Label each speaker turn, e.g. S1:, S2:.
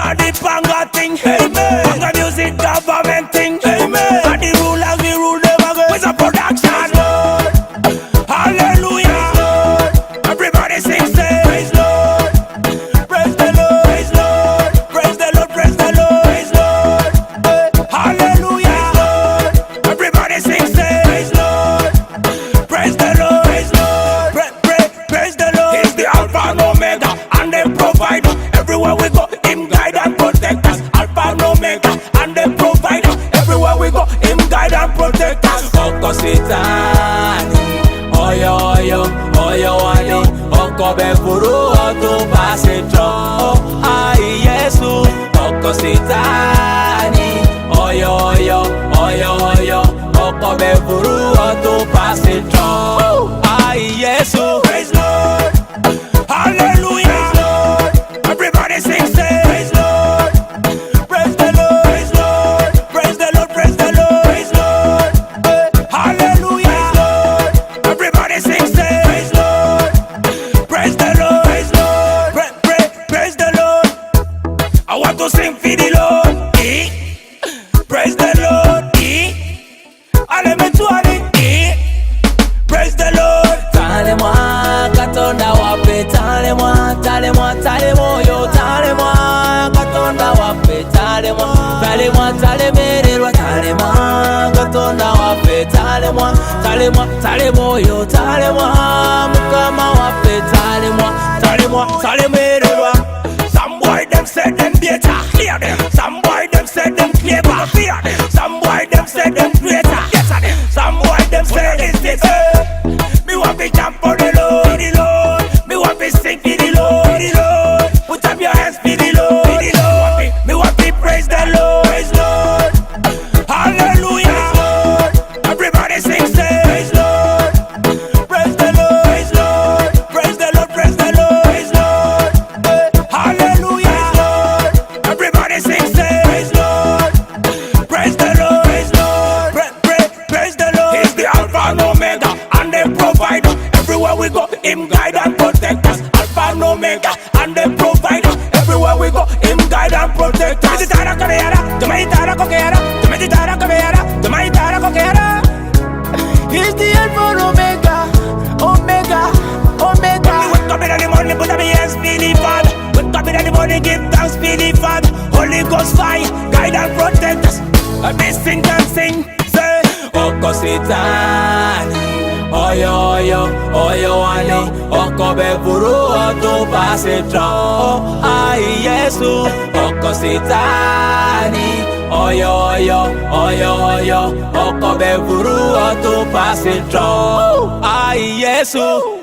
S1: a the panga thing. Amen. Panga music government thing. Amen. And the rulers we rule them again. With a production. Lord. Hallelujah. Lord. Everybody sing say praise Lord. Praise the Lord. Praise Lord. Praise the Lord. Praise the Lord. Praise Lord. Hallelujah. Lord. Everybody sing say praise Lord. Praise the Lord. Praise Lord. Praise the Lord. He's the Alpha and Omega and the provider. Everywhere we go, Him guide and protect us. Alpha and Omega and the provider. Everywhere we go, Him guide and protect us. Oko sitani, oyo oyo, oyo wani. Oko befuru otu pasitro. Ai Yesu. Oko sitani, oyo oyo, oyo oyo. Oko befuru otu pasitro. Ai Yesu. Praise Lord. Hallelujah. Praise Lord. Everybody sing say praise Lord. Praise the Lord. Praise Lord. Praise the Lord. Praise the Lord. Praise Lord. Hallelujah. Praise Lord. Everybody sing say praise Lord. Praise the Lord. Praise Lord. Praise the Lord. I want to sing for the Lord. Praise the Lord. Praise the Lord. Tale-moi, katonda wape. Tale-moi, tale-moi, tale-moi, yo. Tale-moi, katonda wape. Tale-moi, tale-moi, tale-mererwa. Tale-moi, katonda wape. Tale-moi, tale-moi, tale-moi, yo. Tale-moi, mukama wape. Tale-moi, tale-moi, tale-mererwa. Some boy them say them better. Hear them. Some boy them say them clever. Fear them. Some boy them say them greater. Yes, them. Some boy them say this. Me want to jump for the Lord, the Lord. Me want to sing for the Lord, the Lord. Put up your hands for the Lord, the Lord. Me want to praise the Lord, praise Lord. Hallelujah, Lord. Everybody sing, say praise Lord. Praise the Lord, praise Lord. Praise the Lord, praise the Lord, praise Lord. Hallelujah, Lord. Everybody sing, say praise Lord. Praise the Lord, praise Lord. Praise the Lord. He's the Alpha and Omega and the provider. Everywhere we go, Him guide and protect us. Alpha and Omega and the provider. Everywhere we go, Him guide and protect us. He's the Alpha and Omega, Omega, Omega. When we wake up in the morning, put up your hands, Billy Father. Wake up in the morning, give thanks, Billy Father. Holy Ghost fire, guide and protect us. I sing and sing, say, Oko sitani, oyo oyo, oyo wani. Oko befuru otu pasitro. Ai Yesu. Oko sitani, oyo oyo, oyo oyo. Oko befuru otu pasitro. Ai Yesu.